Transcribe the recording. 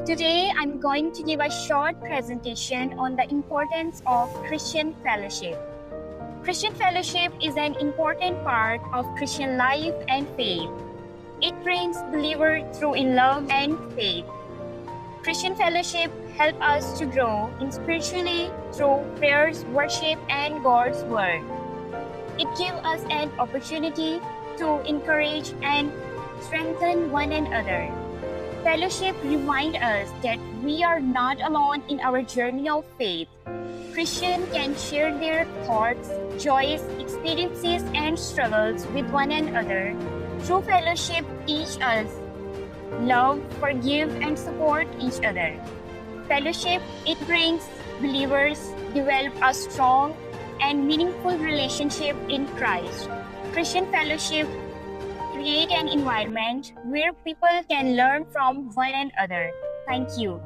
Today, I'm going to give a short presentation on the importance of Christian fellowship. Christian fellowship is an important part of Christian life and faith. It brings believers through in love and faith. Christian fellowship helps us to grow spiritually through prayers, worship, and God's word. It gives us an opportunity to encourage and strengthen one another. Fellowship reminds us that we are not alone in our journey of faith. Christians can share their thoughts, joys, experiences, and struggles with one another. Through fellowship, teach us love, forgive, and support each other. Fellowship, it brings believers develop a strong and meaningful relationship in Christ. Christian fellowship create an environment where people can learn from one another. Thank you.